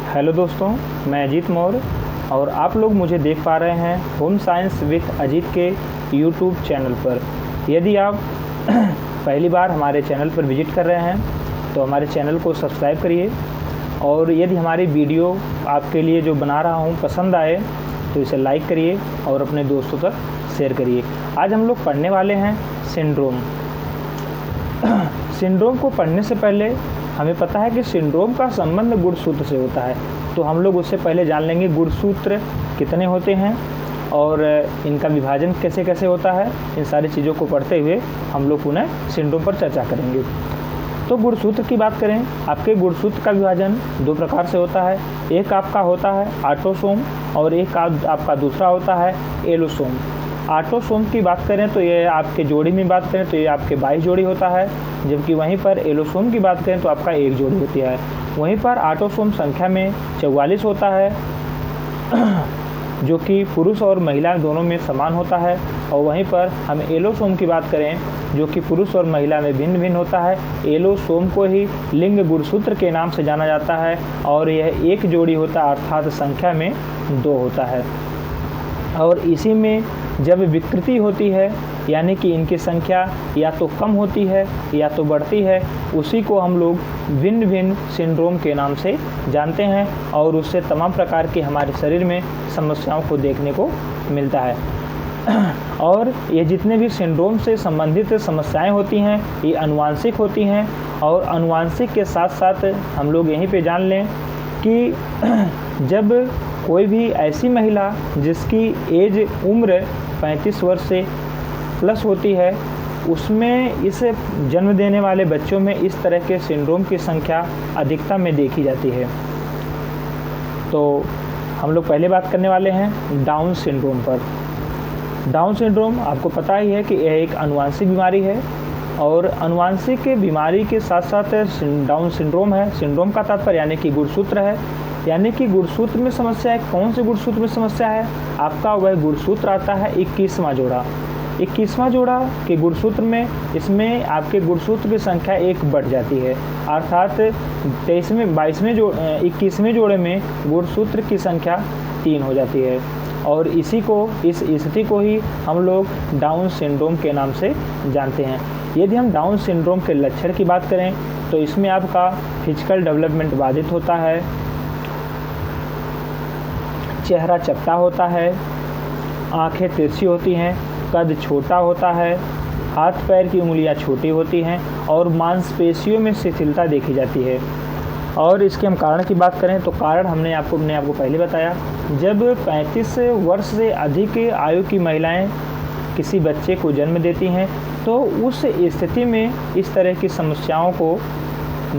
Hello दोस्तों, मैं अजीत मौर्य और आप लोग मुझे देख पा रहे हैं होम साइंस विद अजीत के यूट्यूब चैनल पर। यदि आप पहली बार हमारे चैनल पर विजिट कर रहे हैं तो हमारे चैनल को सब्सक्राइब करिए, और यदि हमारी वीडियो आपके लिए जो बना रहा हूँ पसंद आए तो इसे लाइक करिए और अपने दोस्तों तक शेयर करिए। आज हम लोग पढ़ने वाले हैं सिंड्रोम। सिंड्रोम को पढ़ने से पहले हमें पता है कि सिंड्रोम का संबंध गुणसूत्र से होता है, तो हम लोग उससे पहले जान लेंगे गुणसूत्र कितने होते हैं और इनका विभाजन कैसे कैसे होता है। इन सारी चीज़ों को पढ़ते हुए हम लोग पुनः सिंड्रोम पर चर्चा करेंगे। तो गुणसूत्र की बात करें, आपके गुणसूत्र का विभाजन दो प्रकार से होता है। एक आपका होता है ऑटोसोम और एक आपका दूसरा होता है एलोसोम। ऑटोसोम की बात करें तो ये आपके जोड़ी में बात करें तो ये आपके 22 जोड़ी होता है, जबकि वहीं पर एलोसोम की बात करें तो आपका एक जोड़ी होती है। वहीं पर ऑटोसोम संख्या में 44 होता है, जो कि पुरुष और महिला दोनों में समान होता है। और वहीं पर हम एलोसोम की बात करें जो कि पुरुष और महिला में भिन्न भिन्न होता है। एलोसोम को ही लिंग गुणसूत्र के नाम से जाना जाता है और यह एक जोड़ी होता है, अर्थात संख्या में 2 होता है। और इसी में जब विकृति होती है, यानी कि इनकी संख्या या तो कम होती है या तो बढ़ती है, उसी को हम लोग भिन्न भिन्न सिंड्रोम के नाम से जानते हैं और उससे तमाम प्रकार की हमारे शरीर में समस्याओं को देखने को मिलता है। और ये जितने भी सिंड्रोम से संबंधित समस्याएं होती हैं ये आनुवांशिक होती हैं, और आनुवांशिक के साथ साथ हम लोग यहीं पे जान लें कि जब कोई भी ऐसी महिला जिसकी एज उम्र 35 वर्ष से प्लस होती है, उसमें इस जन्म देने वाले बच्चों में इस तरह के सिंड्रोम की संख्या अधिकता में देखी जाती है। तो हम लोग पहले बात करने वाले हैं डाउन सिंड्रोम पर। डाउन सिंड्रोम आपको पता ही है कि यह एक आनुवांशिक बीमारी है, और आनुवांशिक बीमारी के साथ साथ डाउन सिंड्रोम है। सिंड्रोम का तात्पर्य यानी कि गुणसूत्र है, यानी कि गुणसूत्र में समस्या है। कौन से गुणसूत्र में समस्या है? आपका वह गुणसूत्र आता है 21वां जोड़ा। 21वां जोड़ा के गुणसूत्र में इसमें आपके गुणसूत्र की संख्या 1 बढ़ जाती है, अर्थात 21वें जोड़े में गुणसूत्र की संख्या 3 हो जाती है। और इस स्थिति को ही हम लोग डाउन सिंड्रोम के नाम से जानते हैं। यदि हम डाउन सिंड्रोम के लक्षण की बात करें तो इसमें आपका फिजिकल डेवलपमेंट बाधित होता है, चेहरा चपटा होता है, आंखें तिरछी होती हैं, कद छोटा होता है, हाथ पैर की उंगलियां छोटी होती हैं और मांसपेशियों में शिथिलता देखी जाती है। और इसके हम कारण की बात करें तो कारण हमने आपको पहले बताया। जब 35 वर्ष से अधिक आयु की महिलाएं किसी बच्चे को जन्म देती हैं तो उस स्थिति में इस तरह की समस्याओं को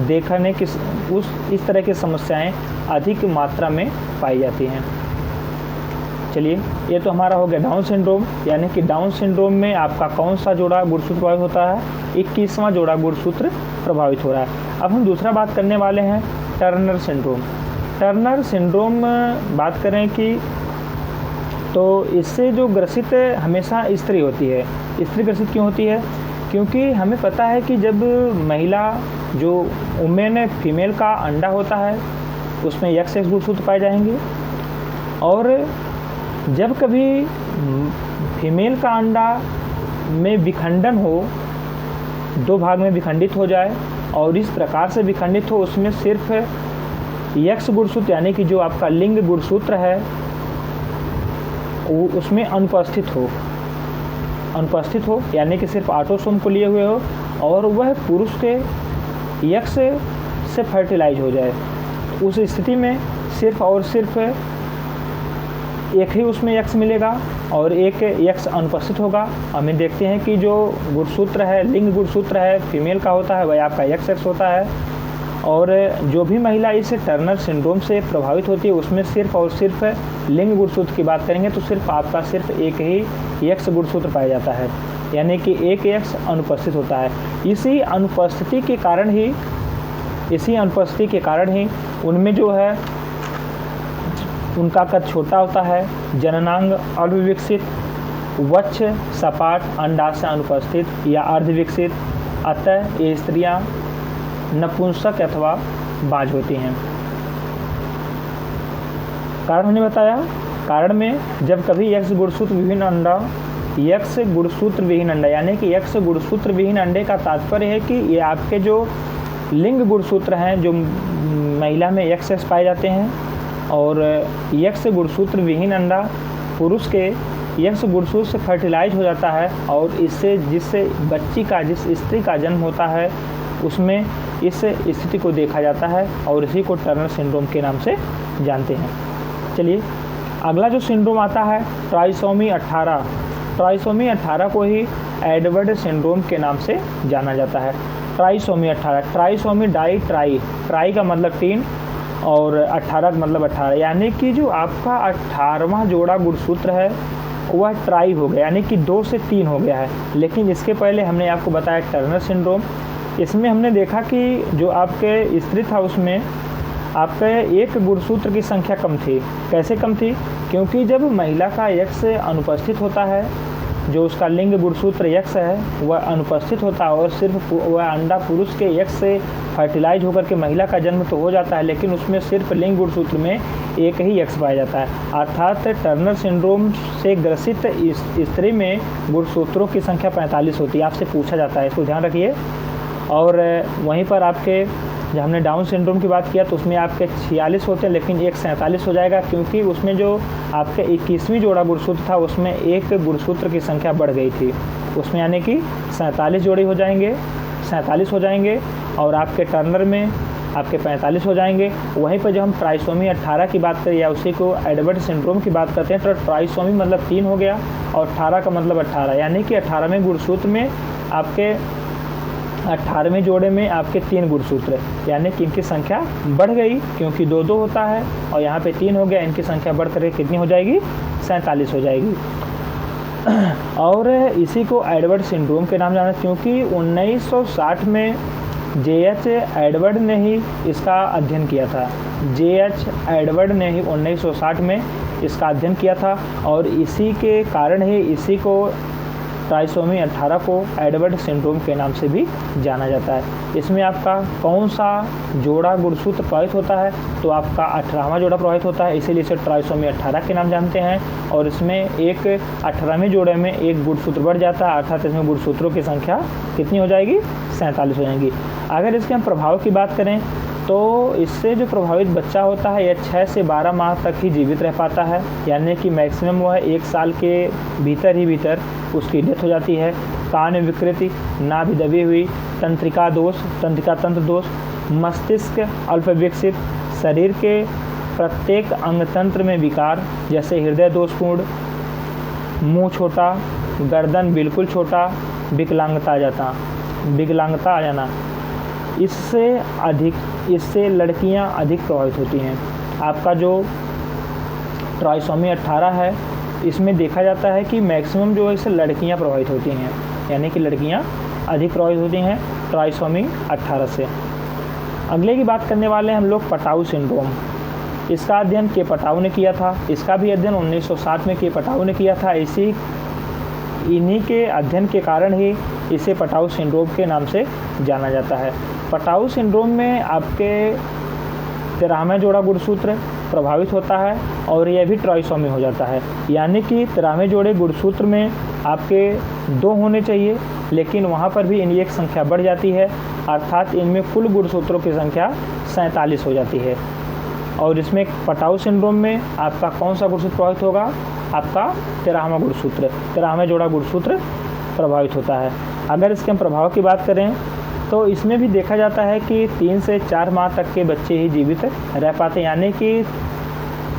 देखने की इस तरह की समस्याएं अधिक मात्रा में पाई जाती हैं। चलिए, ये तो हमारा हो गया डाउन सिंड्रोम। यानी कि डाउन सिंड्रोम में आपका कौन सा जोड़ा गुणसूत्र प्रभावित होता है? 21वां जोड़ा गुणसूत्र प्रभावित हो रहा है। अब हम दूसरा बात करने वाले हैं टर्नर सिंड्रोम। टर्नर सिंड्रोम बात करें कि तो इससे जो ग्रसित हमेशा स्त्री होती है। स्त्री ग्रसित क्यों होती है? क्योंकि हमें पता है कि जब महिला जो वुमेन फीमेल का अंडा होता है उसमें XX गुणसूत्र पाए जाएंगे, और जब कभी फीमेल का अंडा में विखंडन हो, 2 भाग में विखंडित हो जाए और इस प्रकार से विखंडित हो उसमें सिर्फ X गुणसूत्र यानी कि जो आपका लिंग गुणसूत्र है वो उसमें अनुपस्थित हो, यानी कि सिर्फ ऑटोसोम को लिए हुए हो और वह पुरुष के X से फर्टिलाइज हो जाए, उस स्थिति में सिर्फ और सिर्फ एक ही उसमें X मिलेगा और एक X अनुपस्थित होगा। हमें देखते हैं कि जो गुणसूत्र है, लिंग गुणसूत्र है, फीमेल का होता है वह आपका XX होता है। और जो भी महिला इस टर्नर सिंड्रोम से प्रभावित होती है उसमें सिर्फ और सिर्फ लिंग गुणसूत्र की बात करेंगे तो सिर्फ आपका सिर्फ एक ही X गुणसूत्र पाया जाता है, यानी कि एक X अनुपस्थित होता है। इसी अनुपस्थिति के कारण ही उनमें जो है उनका कद छोटा होता है, जननांग अल्पविकसित, वक्ष सपाट, अंडाशय अनुपस्थित या अर्धविकसित। अतः ये स्त्रियां नपुंसक अथवा बाज होती हैं। कारण हमने बताया, कारण में जब कभी X गुणसूत्र विहीन अंडा, X गुणसूत्र विहीन अंडा, यानी कि X गुणसूत्र विहीन अंडे का तात्पर्य है कि ये आपके जो लिंग गुणसूत्र हैं, जो महिला में XX पाए जाते हैं, और X गुणसूत्र विहीन अंडा पुरुष के X गुणसूत्र से फर्टिलाइज हो जाता है, और इससे जिससे बच्ची का, जिस स्त्री का जन्म होता है उसमें इस स्थिति को देखा जाता है, और इसी को टर्नर सिंड्रोम के नाम से जानते हैं। चलिए अगला जो सिंड्रोम आता है ट्राइसोमी 18। ट्राइसोमी 18 को ही एडवर्ड सिंड्रोम के नाम से जाना जाता है। ट्राइसोमी 18, ट्राइसोमी ट्राई का मतलब 3 और 18 का मतलब 18, यानी कि जो आपका 18वां जोड़ा गुणसूत्र है वह ट्राई हो गया, यानी कि 2 से 3 हो गया है। लेकिन इसके पहले हमने आपको बताया टर्नर सिंड्रोम, इसमें हमने देखा कि जो आपके स्त्री था उसमें आपके एक गुणसूत्र की संख्या कम थी। कैसे कम थी? क्योंकि जब महिला का X अनुपस्थित होता है, जो उसका लिंग गुणसूत्र X है वह अनुपस्थित होता है, और सिर्फ वह अंडा पुरुष के X से फर्टिलाइज होकर के महिला का जन्म तो हो जाता है, लेकिन उसमें सिर्फ लिंग गुणसूत्र में एक ही X पाया जाता है। अर्थात टर्नर सिंड्रोम से ग्रसित स्त्री में गुणसूत्रों की संख्या 45 होती है। आपसे पूछा जाता है, इसको ध्यान रखिए। और वहीं पर आपके जब हमने डाउन सिंड्रोम की बात किया तो उसमें आपके 46 होते हैं, लेकिन एक 47 हो जाएगा, क्योंकि उसमें जो आपके 21वीं जोड़ा गुणसूत्र था उसमें एक गुणसूत्र की संख्या बढ़ गई थी, उसमें यानी कि 47 जोड़े हो जाएंगे, 47 हो जाएंगे, और आपके टर्नर में आपके 45 हो जाएंगे। वहीं पर जब हम ट्राइसोमी 18 की बात करें या उसी को एडवर्ड सिंड्रोम की बात करते हैं तो ट्राइसोमी मतलब 3 हो गया, और 18 का मतलब 18, यानी कि 18वें गुणसूत्र में आपके 18वें जोड़े में आपके 3 गुणसूत्र, यानी कि इनकी संख्या बढ़ गई, क्योंकि 2-2 होता है और यहाँ पे 3 हो गया, इनकी संख्या बढ़ कर कितनी हो जाएगी? 47 हो जाएगी। और इसी को एडवर्ड सिंड्रोम के नाम जाना, क्योंकि 1960 में J.H. एडवर्ड ने ही इसका अध्ययन किया था। J.H. एडवर्ड ने ही 1960 में इसका अध्ययन किया था, और इसी के कारण ही इसी को ट्राइसोमी 18 को एडवर्ड सिंड्रोम के नाम से भी जाना जाता है। इसमें आपका कौन सा जोड़ा गुणसूत्र प्रभावित होता है? तो आपका 18वां जोड़ा प्रभावित होता है, इसीलिए इसे ट्राइसोमी 18 के नाम जानते हैं। और इसमें एक 18वें जोड़े में एक गुणसूत्र बढ़ जाता है, अर्थात इसमें गुणसूत्रों की संख्या कितनी हो जाएगी? 47 हो जाएगी। अगर इसके हम प्रभाव की बात करें तो इससे जो प्रभावित बच्चा होता है यह 6 से 12 माह तक ही जीवित रह पाता है, यानी कि मैक्सिमम वह 1 साल के भीतर उसकी डेथ हो जाती है। कान विकृति, नाभि दबी हुई, तंत्रिका दोष, तंत्रिका तंत्र दोष, मस्तिष्क अल्प विकसित, शरीर के प्रत्येक अंग तंत्र में विकार जैसे हृदय दोषपूर्ण, मुंह छोटा, गर्दन बिल्कुल छोटा, विकलांगता आ जाना, इससे लड़कियां अधिक प्रभावित होती हैं। आपका जो ट्राइसोमी 18 है इसमें देखा जाता है कि मैक्सिमम जो है इससे लड़कियां प्रभावित होती हैं, यानी कि लड़कियां अधिक प्रभावित होती हैं ट्राइसोमी 18 से। अगले की बात करने वाले हैं हम लोग पटाऊ सिंड्रोम। इसका अध्ययन के पटाऊ ने किया था, इसका भी अध्ययन 1960 में के पटाऊ ने किया था। इन्हीं के अध्ययन के कारण ही इसे पटाऊ सिंड्रोम के नाम से जाना जाता है। पटाऊ सिंड्रोम में आपके 13वां जोड़ा गुणसूत्र प्रभावित होता है, और यह भी ट्राइसोमी हो जाता है, यानी कि 13वें जोड़े गुणसूत्र में आपके 2 होने चाहिए, लेकिन वहाँ पर भी इनकी एक संख्या बढ़ जाती है, अर्थात इनमें कुल गुणसूत्रों की संख्या 47 हो जाती है। और इसमें पटाऊ सिंड्रोम में आपका कौन सा गुणसूत्र प्रभावित होगा? आपका 13वां गुणसूत्र, 13वां जोड़ा गुणसूत्र प्रभावित होता है। अगर इसके हम प्रभाव की बात करें तो इसमें भी देखा जाता है कि 3 से 4 माह तक के बच्चे ही जीवित रह पाते हैं, यानी कि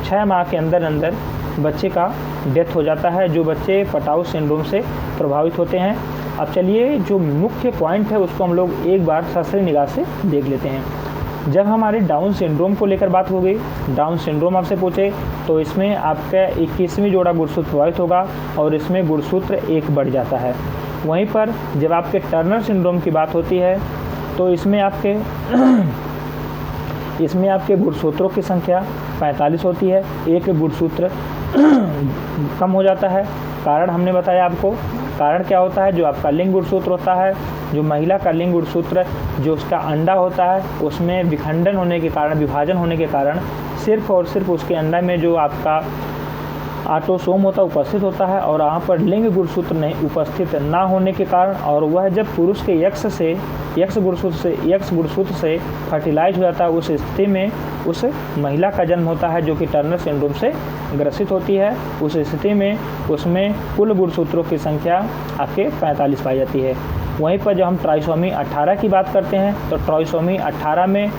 6 माह के अंदर बच्चे का डेथ हो जाता है, जो बच्चे पटाऊ सिंड्रोम से प्रभावित होते हैं। अब चलिए जो मुख्य पॉइंट है उसको हम लोग एक बार ससरी निगाह से देख लेते हैं। जब हमारे डाउन सिंड्रोम को लेकर बात हो गई, डाउन सिंड्रोम आपसे पूछे तो इसमें आपका 21वीं जोड़ा गुणसूत्र प्रभावित होगा, और इसमें गुणसूत्र 1 बढ़ जाता है। वहीं पर जब आपके टर्नर सिंड्रोम की बात होती है तो इसमें आपके गुणसूत्रों की संख्या 45 होती है, एक गुणसूत्र कम हो जाता है। कारण हमने बताया आपको, कारण क्या होता है? जो आपका लिंग गुणसूत्र होता है जो महिला का लिंग गुणसूत्र जो उसका अंडा होता है उसमें विखंडन होने के कारण, विभाजन होने के कारण सिर्फ और सिर्फ उसके अंडा में जो आपका ऑटोसोम होता है उपस्थित होता है, और वहाँ पर लिंग गुणसूत्र नहीं उपस्थित ना होने के कारण, और वह जब पुरुष के एक्स गुणसूत्र से फर्टिलाइज हो जाता है, उस स्थिति में उस महिला का जन्म होता है जो कि टर्नर सिंड्रोम से ग्रसित होती है। उस स्थिति में उसमें कुल गुणसूत्रों की संख्या आपके 45 पाई जाती है। वहीं पर जब हम ट्राइसोमी 18 की बात करते हैं तो ट्राइसोमी 18 में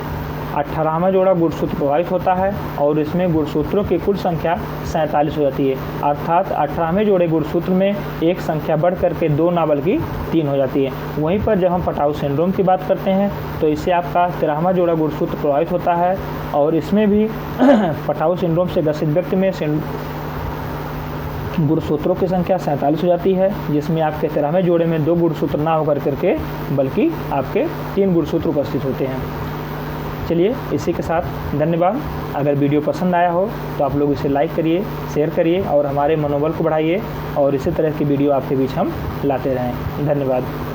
18वां जोड़ा गुणसूत्र प्रभावित होता है और इसमें गुणसूत्रों की कुल संख्या 47 हो जाती है, अर्थात 18वें जोड़े गुणसूत्र में एक संख्या बढ़ करके 2 ना बल्कि 3 हो जाती है। वहीं पर जब हम पटाऊ सिंड्रोम की बात करते हैं तो इससे आपका 13वां जोड़ा गुणसूत्र प्रभावित होता है और इसमें भी पटाऊ सिंड्रोम से ग्रसित व्यक्ति में गुणसूत्रों की संख्या 47 हो जाती है, जिसमें आपके 13वें जोड़े में 2 गुणसूत्र ना होकर करके बल्कि आपके 3 गुणसूत्र उपस्थित होते हैं। चलिए इसी के साथ धन्यवाद। अगर वीडियो पसंद आया हो तो आप लोग इसे लाइक करिए, शेयर करिए और हमारे मनोबल को बढ़ाइए, और इसी तरह की वीडियो आपके बीच हम लाते रहें। धन्यवाद।